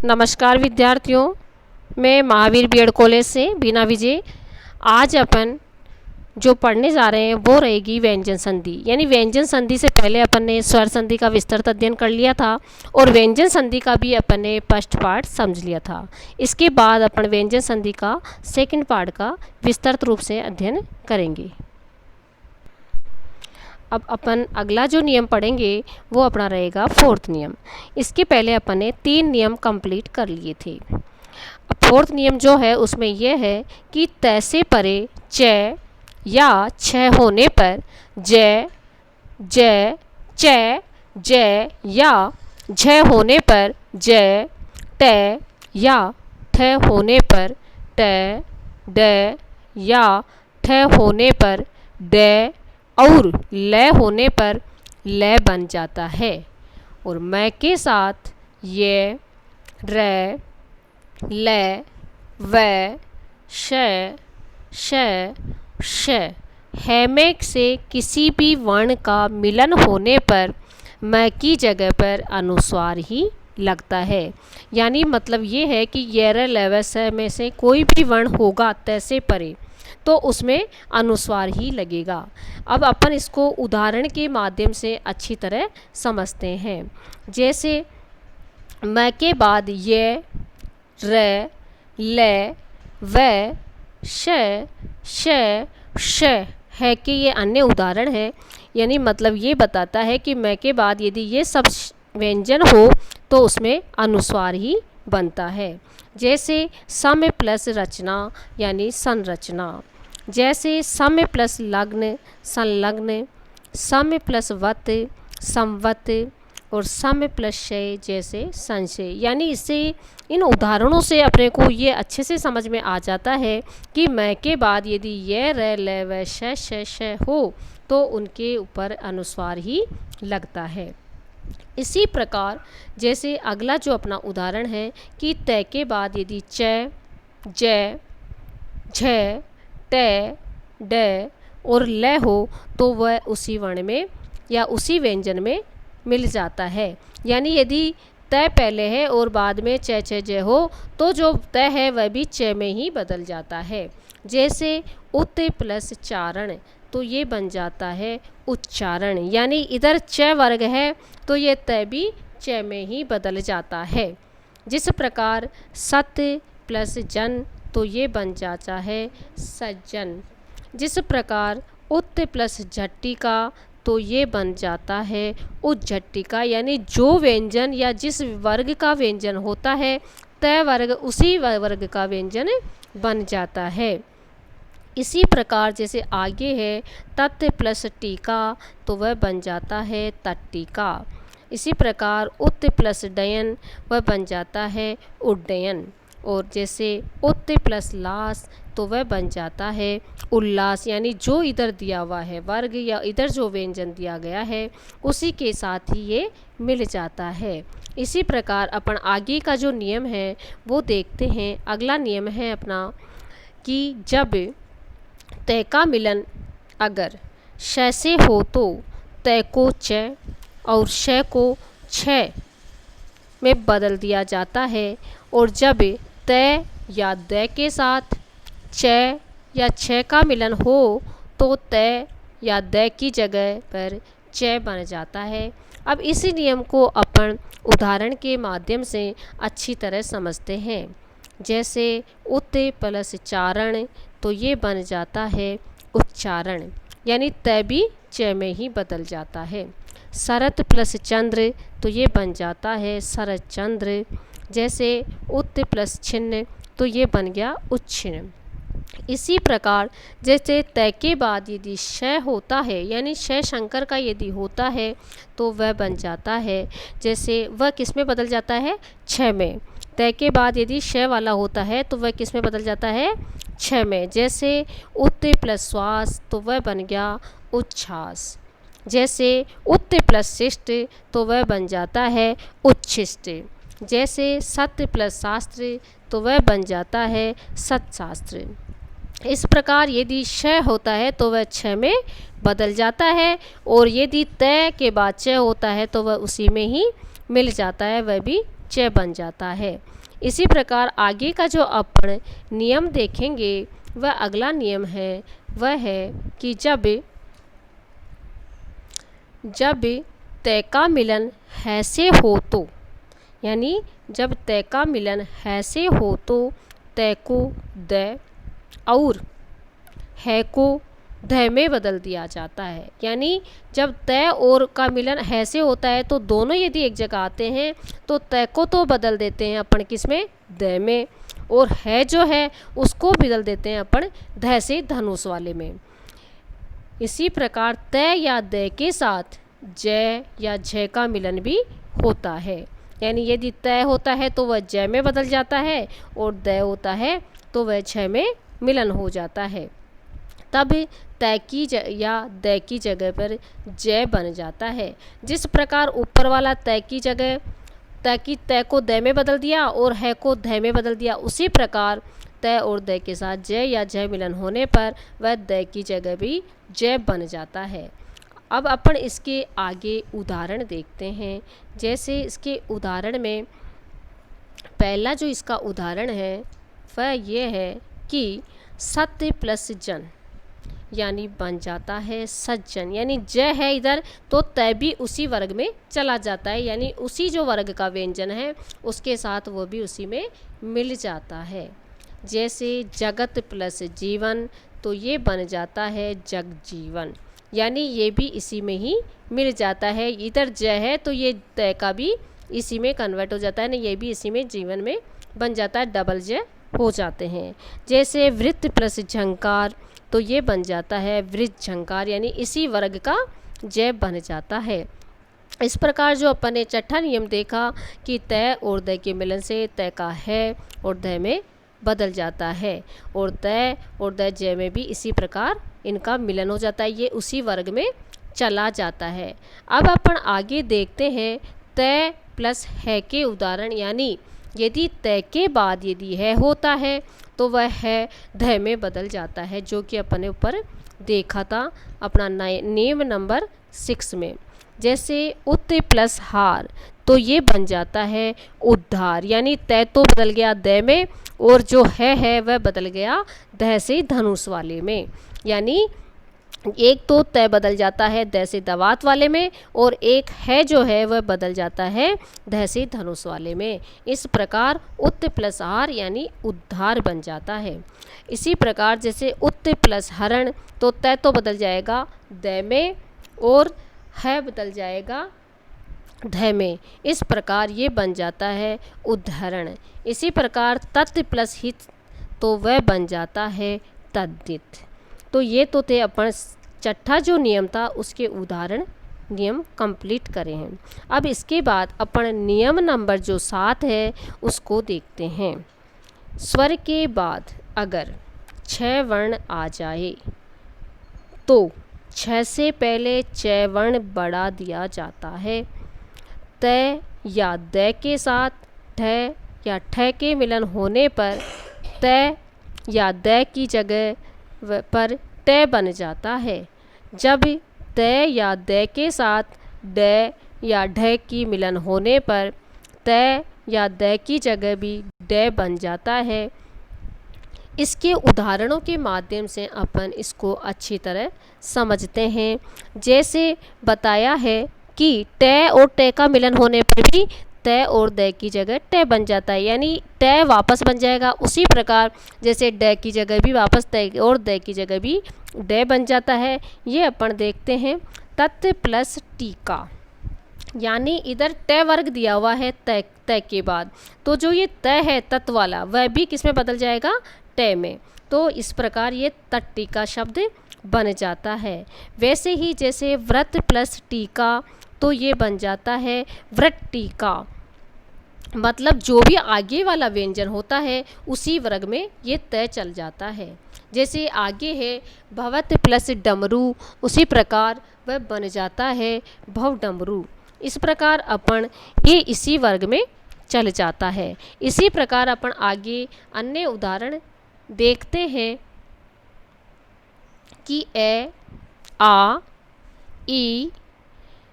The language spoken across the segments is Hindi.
नमस्कार विद्यार्थियों, मैं महावीर बीएड कॉलेज से बीना विजय। आज अपन जो पढ़ने जा रहे हैं वो रहेगी व्यंजन संधि। यानी व्यंजन संधि से पहले अपन ने स्वर संधि का विस्तृत अध्ययन कर लिया था और व्यंजन संधि का भी अपन ने फर्स्ट पार्ट समझ लिया था। इसके बाद अपन व्यंजन संधि का सेकंड पार्ट का विस्तृत रूप से अध्ययन करेंगे। अब अपन अगला जो नियम पढ़ेंगे वो अपना रहेगा फोर्थ नियम। इसके पहले अपन ने 3 नियम कंप्लीट कर लिए थे। अब फोर्थ नियम जो है उसमें यह है कि तय से परे च या छ होने पर जय जय च जय या झ होने पर जय ट या ठ होने पर ट ड या ठ होने पर ड और लय होने पर लय बन जाता है। और मैं के साथ ये र ल व श श श हैमेक से किसी भी वर्ण का मिलन होने पर मैं की जगह पर अनुस्वार ही लगता है। यानी मतलब ये है कि ये र ल व श में से कोई भी वर्ण होगा तय से परे तो उसमें अनुस्वार ही लगेगा। अब अपन इसको उदाहरण के माध्यम से अच्छी तरह समझते हैं। जैसे मैं के बाद ये र ल व श श श है कि ये अन्य उदाहरण है। यानी मतलब ये बताता है कि मैं के बाद यदि ये सब व्यंजन हो तो उसमें अनुस्वार ही बनता है। जैसे सम प्लस रचना यानी संरचना, जैसे सम प्लस लग्न संलग्न, सम प्लस वत संवत और सम प्लस शय जैसे संशय। यानी इससे इन उदाहरणों से अपने को ये अच्छे से समझ में आ जाता है कि मैं के बाद यदि ये र ल व श श हो तो उनके ऊपर अनुस्वार ही लगता है। इसी प्रकार जैसे अगला जो अपना उदाहरण है कि तय के बाद यदि च ज झ ट ड और ल हो तो वह उसी वर्ण में या उसी व्यंजन में मिल जाता है। यानी यदि तय पहले है और बाद में च छ ज हो तो जो तय है वह भी च में ही बदल जाता है। जैसे उत प्लस चारण तो ये बन जाता है उच्चारण। यानी इधर च वर्ग है तो ये तय भी च में ही बदल जाता है। जिस प्रकार सत्य प्लस जन तो ये बन जाता है सज्जन। जिस प्रकार उत प्लस झट्टिका तो ये बन जाता है उज्झट्टिका। यानी जो व्यंजन या जिस वर्ग का व्यंजन होता है तय वर्ग उसी वर्ग का व्यंजन बन जाता है। इसी प्रकार जैसे आगे है तत् प्लस टीका तो वह बन जाता है तट्टिका। इसी प्रकार उत प्लस डयन वह बन जाता है उड्डयन। और जैसे उत प्लस लास तो वह बन जाता है उल्लास। यानी जो इधर दिया हुआ है वर्ग या इधर जो व्यंजन दिया गया है उसी के साथ ही ये मिल जाता है। इसी प्रकार अपन आगे का जो नियम है वो देखते हैं। अगला नियम है अपना कि जब तय का मिलन अगर श से हो तो तय को च और श को छ में बदल दिया जाता है। और जब तय या द के साथ च या छ का मिलन हो तो तय या द की जगह पर च बन जाता है। अब इसी नियम को अपन उदाहरण के माध्यम से अच्छी तरह समझते हैं। जैसे उत प्लस चारण तो ये बन जाता है उच्चारण। यानी तय भी च में ही बदल जाता है। शरत प्लस चंद्र तो ये बन जाता है शरत चंद्र। जैसे उत प्लस छिन्न तो ये बन गया उच्छिन्न। इसी प्रकार जैसे तय के बाद यदि श होता है यानी श शंकर का यदि होता है तो वह बन जाता है। जैसे वह किस में बदल जाता है छ में। तय के बाद यदि श वाला होता है तो वह किस में बदल जाता है छ में। जैसे उत प्लस श्वास तो वह बन गया उच्छ्वास। जैसे उत प्लस शिष्ट तो वह बन जाता है उच्छिष्ट। जैसे सत्य प्लस शास्त्र तो वह बन जाता है सत्शास्त्र। इस प्रकार यदि श होता है तो वह छ में बदल जाता है और यदि तय के बाद च होता है तो वह उसी में ही मिल जाता है, वह भी च बन जाता है। इसी प्रकार आगे का जो अपन नियम देखेंगे वह अगला नियम है, वह है कि जब तय का मिलन है से हो तो, यानी जब तय का मिलन है से हो तो तय को द और है को ध में बदल दिया जाता है। यानी जब तय और का मिलन है से होता है तो दोनों यदि एक जगह आते हैं तो तय को तो बदल देते हैं अपन किस में, द में, और है जो है उसको बदल देते हैं अपन ध से धनुष वाले में। इसी प्रकार तय या द के साथ ज या झ का मिलन भी होता है। यानी यदि तय होता है तो वह ज में बदल जाता है और द होता है तो वह झ में मिलन हो जाता है। तब तय की या द की जगह पर ज बन जाता है। जिस प्रकार ऊपर वाला तय की जगह तय को द में बदल दिया और है को ध में बदल दिया, उसी प्रकार तय और द के साथ ज या झ मिलन होने पर वह द की जगह भी ज बन जाता है। अब अपन इसके आगे उदाहरण देखते हैं। जैसे इसके उदाहरण में पहला जो इसका उदाहरण है वह ये है कि सत्य प्लस जन यानी बन जाता है सज्जन। यानी ज है इधर तो तय भी उसी वर्ग में चला जाता है, यानी उसी जो वर्ग का व्यंजन है उसके साथ वो भी उसी में मिल जाता है। जैसे जगत प्लस जीवन तो ये बन जाता है जगजीवन, यानी ये भी इसी में ही मिल जाता है। इधर ज है तो ये तय का भी इसी में कन्वर्ट हो जाता है ना, ये भी इसी में जीवन में बन जाता है, डबल ज हो जाते हैं। जैसे वृत्त प्लस झंकार तो ये बन जाता है वृत्त झंकार, यानी इसी वर्ग का ज बन जाता है। इस प्रकार जो अपन ने छठा नियम देखा कि तय और द के मिलन से तय का है और द में बदल जाता है और तय और द ज में भी इसी प्रकार इनका मिलन हो जाता है, ये उसी वर्ग में चला जाता है। अब अपन आगे देखते हैं तय प्लस है के उदाहरण। यानी यदि तय के बाद यदि है होता है तो वह है ध में बदल जाता है, जो कि अपने ऊपर देखा था अपना नियम नंबर 6 में। जैसे उत प्लस हार तो ये बन जाता है उद्धार, यानी तय तो बदल गया द में और जो है वह बदल गया ध से धनुष वाले में। यानी एक तो तय बदल जाता है द से दवात वाले में और एक है जो है वह बदल जाता है ध से धनुष वाले में। इस प्रकार उत प्लस हार यानी उद्धार बन जाता है। इसी प्रकार जैसे उत प्लस हरण तो तय तो बदल जाएगा द में और है बदल जाएगा ध में, इस प्रकार ये बन जाता है उद्धरण। इसी प्रकार तत् प्लस हित तो वह बन जाता है तद्दित। तो ये तो थे अपन छठा जो नियम था उसके उदाहरण नियम कंप्लीट करे हैं। अब इसके बाद अपन नियम नंबर जो 7 है उसको देखते हैं। स्वर के बाद अगर 6 वर्ण आ जाए तो 6 से पहले च वर्ण बढ़ा दिया जाता है। तय या द के साथ ठ या ठ के मिलन होने पर तय या द की जगह पर ट बन जाता है। जब तय या द के साथ ड या ढ की मिलन होने पर तय या द की जगह भी ड बन जाता है। इसके उदाहरणों के माध्यम से अपन इसको अच्छी तरह समझते हैं। जैसे बताया है कि ट और ट का मिलन होने पर भी त और द की जगह ट बन जाता है, यानी ट वापस बन जाएगा। उसी प्रकार जैसे ड की जगह भी वापस त और द की जगह भी ड बन जाता है। ये अपन देखते हैं तत् प्लस टीका, यानी इधर ट वर्ग दिया हुआ है त के बाद, तो जो ये त है तत् वाला वह भी किस में बदल जाएगा, ट में। तो इस प्रकार ये तट्टिका शब्द बन जाता है। वैसे ही जैसे व्रत प्लस टीका तो ये बन जाता है व्रट्टिका, मतलब जो भी आगे वाला व्यंजन होता है उसी वर्ग में ये तय चल जाता है। जैसे आगे है भवत प्लस डमरू, उसी प्रकार वह बन जाता है भव डमरू। इस प्रकार अपन ये इसी वर्ग में चल जाता है। इसी प्रकार अपन आगे अन्य उदाहरण देखते हैं कि ए आ ई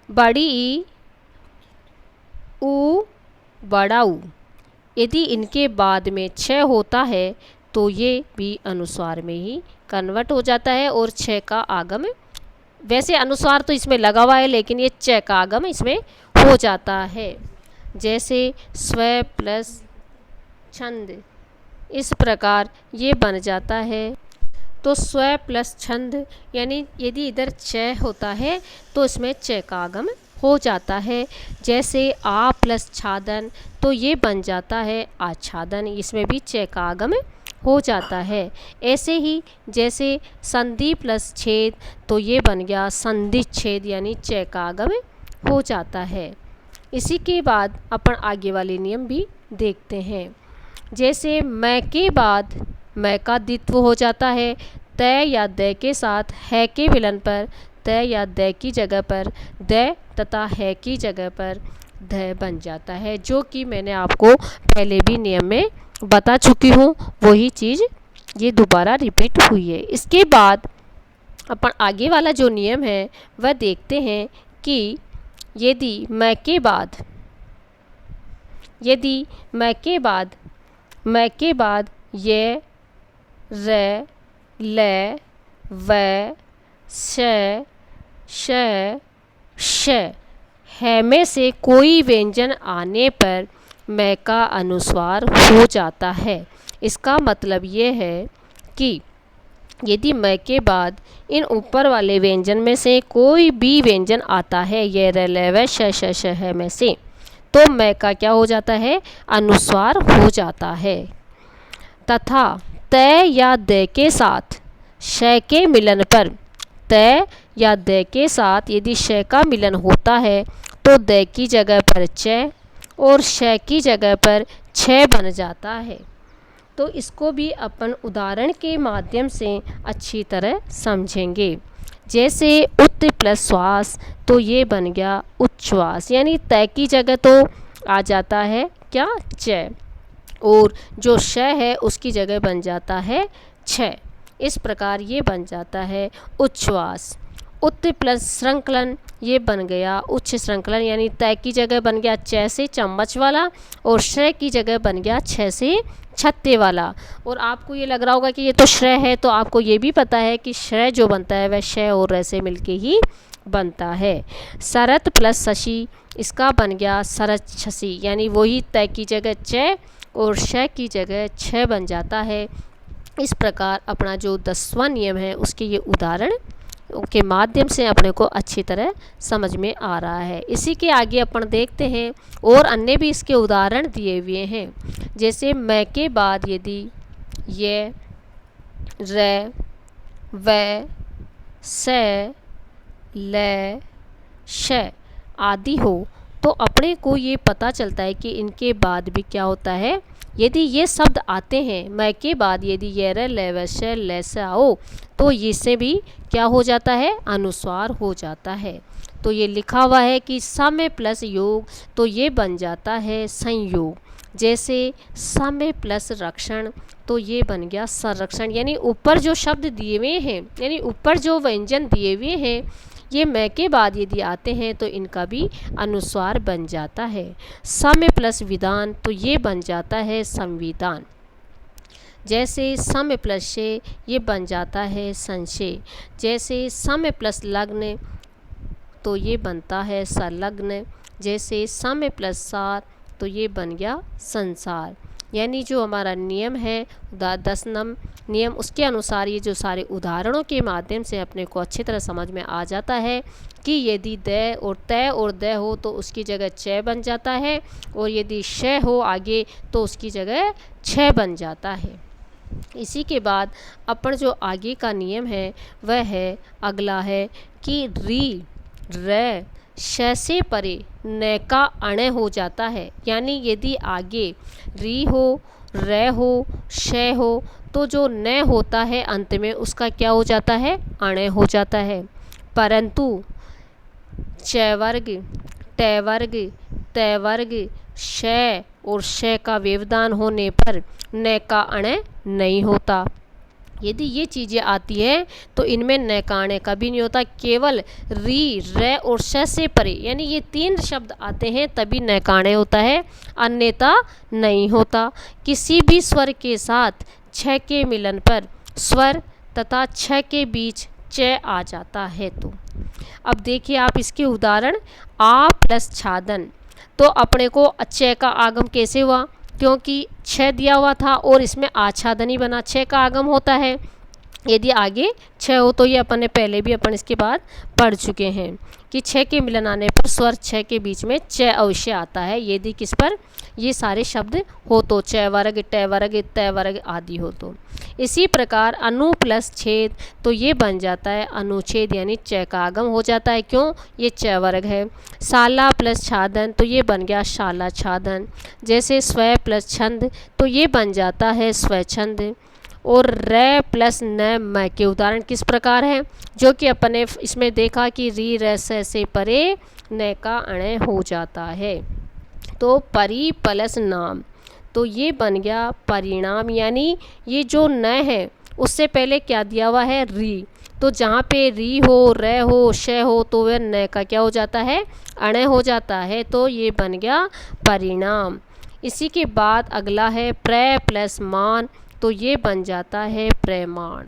बड़ी ई ऊ बड़ाऊ। यदि इनके बाद में छ होता है तो ये भी अनुस्वार में ही कन्वर्ट हो जाता है और छ का आगम, वैसे अनुस्वार तो इसमें लगा हुआ है लेकिन ये च का आगम इसमें हो जाता है। जैसे स्व प्लस छंद, इस प्रकार ये बन जाता है। तो स्व प्लस छंद यानी यदि इधर च होता है तो इसमें च का आगम हो जाता है। जैसे आ प्लस छादन, तो ये बन जाता है आच्छादन, इसमें भी च का आगम हो जाता है। ऐसे ही जैसे संधि प्लस छेद, तो ये बन गया संधिच्छेद यानी च का आगम हो जाता है। इसी के बाद अपन आगे वाले नियम भी देखते हैं। जैसे मैं के बाद मैं का द्वित्व हो जाता है, तय या द के साथ है के विलन पर तय या द की जगह पर द तथा है की जगह पर ध बन जाता है, जो कि मैंने आपको पहले भी नियम में बता चुकी हूँ, वही चीज़ ये दोबारा रिपीट हुई है। इसके बाद अपन आगे वाला जो नियम है वह देखते हैं कि यदि मैं के बाद ये र ल व श श श है में से कोई व्यंजन आने पर मैं का अनुस्वार हो जाता है। इसका मतलब ये है कि यदि मैं के बाद इन ऊपर वाले व्यंजन में से कोई भी व्यंजन आता है, ये र ल व श श श है में से, तो मैं का क्या हो जाता है, अनुस्वार हो जाता है। तथा तय या द के साथ श के मिलन पर, तय या द के साथ यदि श का मिलन होता है तो द की जगह पर च और श की जगह पर छ बन जाता है। तो इसको भी अपन उदाहरण के माध्यम से अच्छी तरह समझेंगे। जैसे उत प्लस श्वास, तो ये बन गया उच्छ्वास, यानी तय की जगह तो आ जाता है क्या, च, और जो श है उसकी जगह बन जाता है छ। इस प्रकार ये बन जाता है उच्छ्वास। उत प्लस श्रृंखलन, ये बन गया उच्च श्रृंखलन, यानी तय की जगह बन गया च से चम्मच वाला और श्र की जगह बन गया छ से छत्ते वाला। और आपको ये लग रहा होगा कि ये तो श्र है, तो आपको ये भी पता है कि श्र जो बनता है वह श और र से मिलके ही बनता है। सरत प्लस शशि, इसका बन गया सरत छसी, यानी वही तय की जगह च और श की जगह छ बन जाता है। इस प्रकार अपना जो 10वां नियम है उसके ये उदाहरण के माध्यम से अपने को अच्छी तरह समझ में आ रहा है। इसी के आगे अपन देखते हैं और अन्य भी इसके उदाहरण दिए हुए हैं। जैसे मैं के बाद यदि ये र व स ल श आदि हो, तो अपने को ये पता चलता है कि इनके बाद भी क्या होता है, यदि ये शब्द आते हैं मैं के बाद, यदि ये र ल व श ल स आओ, तो इससे भी क्या हो जाता है, अनुस्वार हो जाता है। तो ये लिखा हुआ है कि समय प्लस योग, तो ये बन जाता है संयोग। जैसे समय प्लस रक्षण, तो ये बन गया संरक्षण, यानी ऊपर जो शब्द दिए हुए हैं, यानी ऊपर जो व्यंजन दिए हुए हैं, ये मैं के बाद यदि आते हैं तो इनका भी अनुस्वार बन जाता है। समय प्लस विधान, तो ये बन जाता है संविधान। जैसे समय प्लस शे, ये बन जाता है संशय। जैसे समय प्लस लग्न, तो ये बनता है संलग्न। जैसे समय प्लस सार, तो ये बन गया संसार। यानी जो हमारा नियम है 10 नियम, उसके अनुसार ये जो सारे उदाहरणों के माध्यम से अपने को अच्छी तरह समझ में आ जाता है कि यदि द और तय और द हो तो उसकी जगह च बन जाता है, और यदि श हो आगे तो उसकी जगह छ बन जाता है। इसी के बाद अपन जो आगे का नियम है वह है अगला है कि री र श से परे न का अण हो जाता है। यानी यदि आगे री हो, र हो, श हो, तो जो न होता है अंत में उसका क्या हो जाता है, अण हो जाता है। परंतु च वर्ग, ट वर्ग, त वर्ग, श और श का व्यवधान होने पर न का अण नहीं होता। यदि ये चीज़ें आती हैं तो इनमें नैकाणे कभी नहीं होता, केवल री, रे और श से परे यानी ये 3 शब्द आते हैं तभी नैकाणे होता है, अन्यथा नहीं होता। किसी भी स्वर के साथ छ के मिलन पर स्वर तथा छ के बीच च आ जाता है। तो अब देखिए आप इसके उदाहरण, आ प्लस छादन, तो अपने को च का आगम कैसे हुआ, क्योंकि छ दिया हुआ था और इसमें आच्छादनी बना, छ का आगम होता है। यदि आगे छ हो तो ये अपन ने पहले भी अपन इसके बाद पढ़ चुके हैं कि छ के मिलन आने पर स्वर छ के बीच में च अवश्य आता है, यदि किस पर ये सारे शब्द हो तो, च वर्ग, ट वर्ग, त वर्ग आदि हो तो। इसी प्रकार अनु प्लस छेद, तो ये बन जाता है अनुच्छेद यानी च का आगम हो जाता है, क्यों, ये च वर्ग है। शाला प्लस छादन, तो ये बन गया शाला छादन। जैसे स्व प्लस छंद, तो ये बन जाता है स्वच्छंद। और रे प्लस न म के उदाहरण किस प्रकार हैं, जो कि अपने इसमें देखा कि री रे से परे न का अण हो जाता है। तो परि प्लस नाम, तो ये बन गया परिणाम, यानी ये जो न है उससे पहले क्या दिया हुआ है, री, तो जहाँ पे री हो, रे हो, श हो तो वह न का क्या हो जाता है, अण हो जाता है, तो ये बन गया परिणाम। इसी के बाद अगला है प्र प्लस मान, तो ये बन जाता है प्रमाण।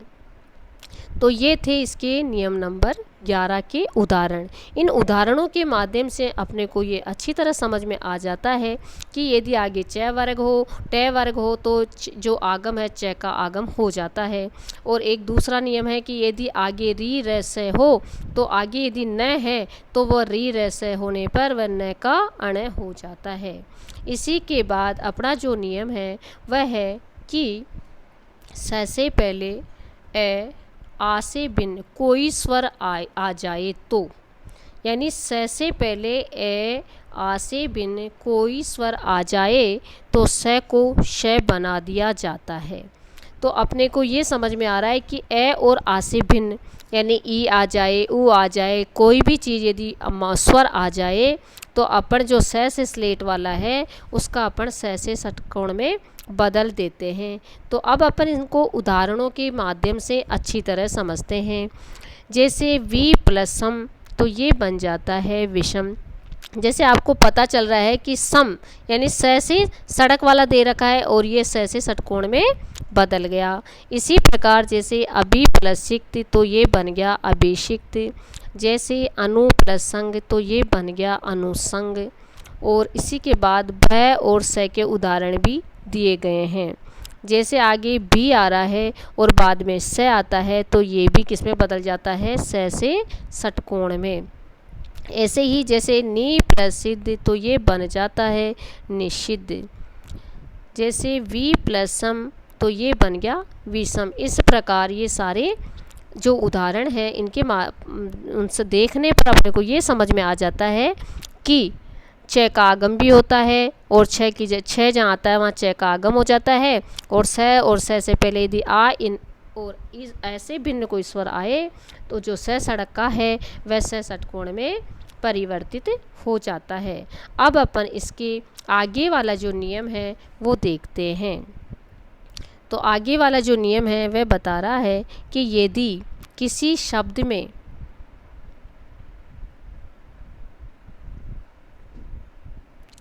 तो ये थे इसके नियम नंबर 11 के उदाहरण। इन उदाहरणों के माध्यम से अपने को ये अच्छी तरह समझ में आ जाता है कि यदि आगे च वर्ग हो, ट वर्ग हो तो जो आगम है च का आगम हो जाता है। और एक दूसरा नियम है कि यदि आगे री र से हो तो आगे यदि न है तो वह री र से होने पर वह न का अण हो जाता है। इसी के बाद अपना जो नियम है वह है कि स से पहले ए, आ से भिन्न कोई स्वर आ जाए तो, यानी स से पहले ए, आ से भिन्न कोई स्वर आ जाए तो स को श बना दिया जाता है। तो अपने को ये समझ में आ रहा है कि ए और आ से भिन्न यानी ई आ जाए, ऊ आ जाए, कोई भी चीज़ यदि स्वर आ जाए तो अपन जो स से स्लेट वाला है उसका अपन स से षटकोण में बदल देते हैं। तो अब अपन इनको उदाहरणों के माध्यम से अच्छी तरह समझते हैं। जैसे वी प्लस सम, तो ये बन जाता है विषम। जैसे आपको पता चल रहा है कि सम यानी स से सड़क वाला दे रखा है और ये स से षटकोण में बदल गया। इसी प्रकार जैसे अभी प्लस सिक्त, तो ये बन गया अभिषिक्त। जैसे अनु प्लस संग, तो ये बन गया अनुसंग। और इसी के बाद भय और स के उदाहरण भी दिए गए हैं। जैसे आगे भी आ रहा है और बाद में स आता है तो ये भी किस में बदल जाता है, स से षटकोण में। ऐसे ही जैसे नि प्रसिद्ध, तो ये बन जाता है निषिद्ध। जैसे वी प्लस सम, तो ये बन गया विषम। इस प्रकार ये सारे जो उदाहरण हैं इनके उनसे देखने पर अपने को ये समझ में आ जाता है कि च का आगम भी होता है और छ जहाँ आता है वहाँ च का आगम हो जाता है। और स से पहले यदि आ इन और इस ऐसे भिन्न कोई स्वर आए तो जो स सड़क का है वह स षटकोण में परिवर्तित हो जाता है। अब अपन इसके आगे वाला जो नियम है वो देखते हैं। तो आगे वाला जो नियम है वह बता रहा है कि यदि किसी शब्द में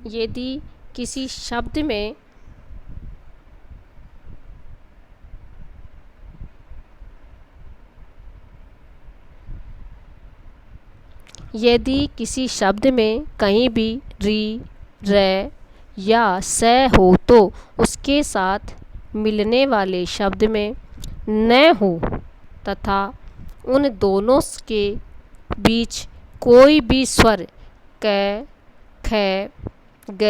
यदि किसी शब्द में कहीं भी री, रे या स हो तो उसके साथ मिलने वाले शब्द में न हो तथा उन दोनों के बीच कोई भी स्वर क, ख, ग,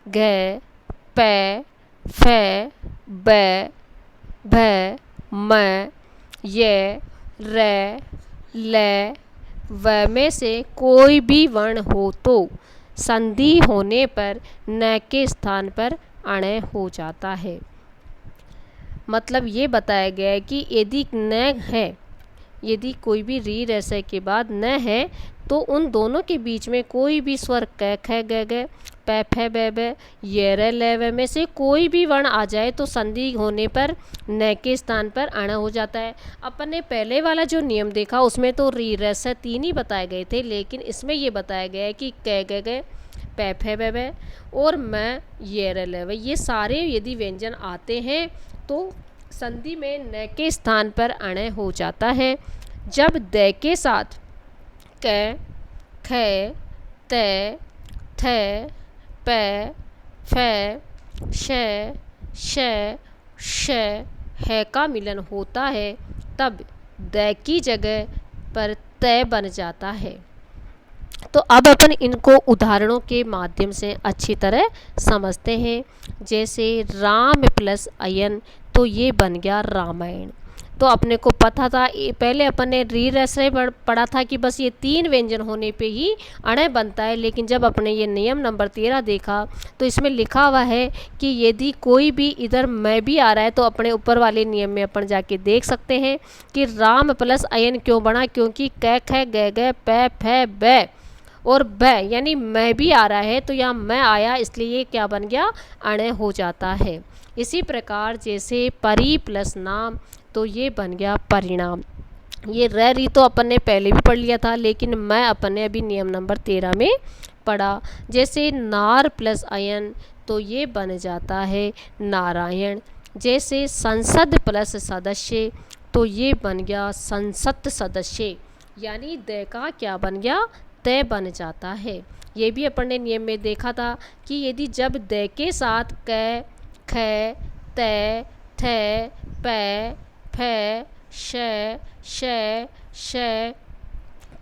घ, प, फ, ब, भ, म, य, र, ल, व में से कोई भी वर्ण हो तो संधि होने पर न के स्थान पर अण हो जाता है। मतलब ये बताया गया है कि यदि न है यदि कोई भी री रस्व के बाद न है तो उन दोनों के बीच में कोई भी स्वर क ख ग ग पै फै बै बै ये रे ले वे में से कोई भी वर्ण आ जाए तो संधि होने पर न के स्थान पर अण हो जाता है। अपन ने पहले वाला जो नियम देखा उसमें तो री रस्व 3 ही बताए गए थे, लेकिन इसमें ये बताया गया है कि क ग ग पै फै बै बै और मैं ये रे ले वे ये सारे यदि व्यंजन आते हैं तो संधि में न के स्थान पर अण हो जाता है। जब द के साथ क ख त थ प फ श श श है का मिलन होता है तब द की जगह पर त बन जाता है। तो अब अपन इनको उदाहरणों के माध्यम से अच्छी तरह समझते हैं। जैसे राम प्लस अयन तो ये बन गया रामायण। तो अपने को पता था, पहले अपन ने री रस्व पढ़ा था कि बस ये 3 व्यंजन होने पे ही अण बनता है, लेकिन जब अपने ये नियम नंबर 13 देखा तो इसमें लिखा हुआ है कि यदि कोई भी इधर मैं भी आ रहा है तो अपने ऊपर वाले नियम में अपन जाके देख सकते हैं कि राम प्लस अयन क्यों बना, क्योंकि क ख ग ग प फ ब और ब यानी मैं भी आ रहा है तो यहाँ मैं आया, इसलिए ये क्या बन गया, अण हो जाता है। इसी प्रकार जैसे परी प्लस नाम तो ये बन गया परिणाम। ये र री तो अपन ने पहले भी पढ़ लिया था, लेकिन मैं अपन ने अभी नियम नंबर 13 में पढ़ा। जैसे नार प्लस अयन तो ये बन जाता है नारायण। जैसे संसद प्लस सदस्य तो ये बन गया संसद सदस्य, यानी द का क्या बन गया, तय बन जाता है। ये भी अपन ने नियम में देखा था कि यदि जब द के साथ क ख त थ प फ श श श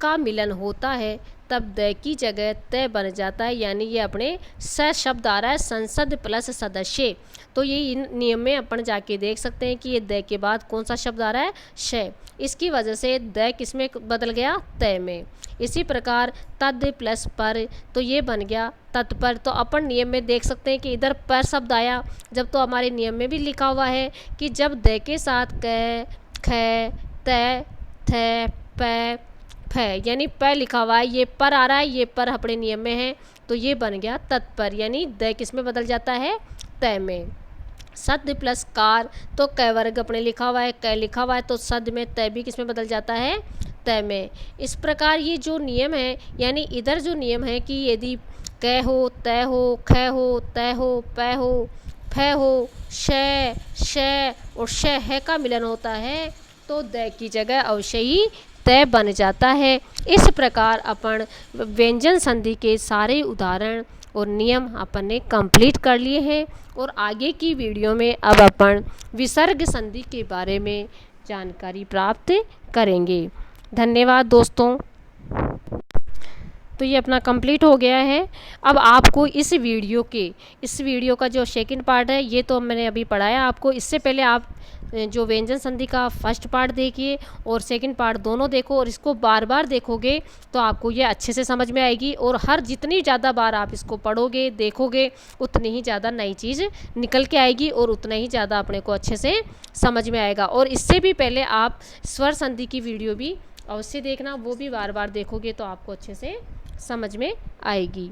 का मिलन होता है तब द की जगह त बन जाता है, यानी ये अपने स शब्द आ रहा है संसद प्लस सदस्य। तो ये इन नियम में अपन जाके देख सकते हैं कि ये द के बाद कौन सा शब्द आ रहा है, श। इसकी वजह से द किस में बदल गया, त में। इसी प्रकार तद प्लस पर तो ये बन गया तत्पर। तो अपन नियम में देख सकते हैं कि इधर पर शब्द आया, जब तो हमारे नियम में भी लिखा हुआ है कि जब द के साथ क ख त थ प फ यानी प लिखा हुआ है, ये पर आ रहा है, ये पर अपने नियम में है तो ये बन गया तत्पर, यानी द किस में बदल जाता है, त में। सद प्लस कार तो क वर्ग अपने लिखा हुआ है, क लिखा हुआ है तो सद में त भी किस में बदल जाता है, त में। इस प्रकार ये जो नियम है, यानी इधर जो नियम है कि यदि क हो त हो ख हो त हो प हो फ हो श श और श है का मिलन होता है तो द की जगह अवश्य ही तय बन जाता है। इस प्रकार अपन व्यंजन संधि के सारे उदाहरण और नियम अपन ने कंप्लीट कर लिए हैं और आगे की वीडियो में अब अपन विसर्ग संधि के बारे में जानकारी प्राप्त करेंगे। धन्यवाद दोस्तों। तो ये अपना कंप्लीट हो गया है। अब आपको इस वीडियो का जो सेकंड पार्ट है ये तो मैंने अभी पढ़ाया आपको। इससे पहले आप जो व्यंजन संधि का फर्स्ट पार्ट देखिए और सेकंड पार्ट दोनों देखो, और इसको बार बार देखोगे तो आपको ये अच्छे से समझ में आएगी। और हर जितनी ज़्यादा बार आप इसको पढ़ोगे देखोगे उतनी ही ज़्यादा नई चीज़ निकल के आएगी और उतना ही ज़्यादा अपने को अच्छे से समझ में आएगा। और इससे भी पहले आप स्वर संधि की वीडियो भी अवश्य देखना, वो भी बार बार देखोगे तो आपको अच्छे से समझ में आएगी।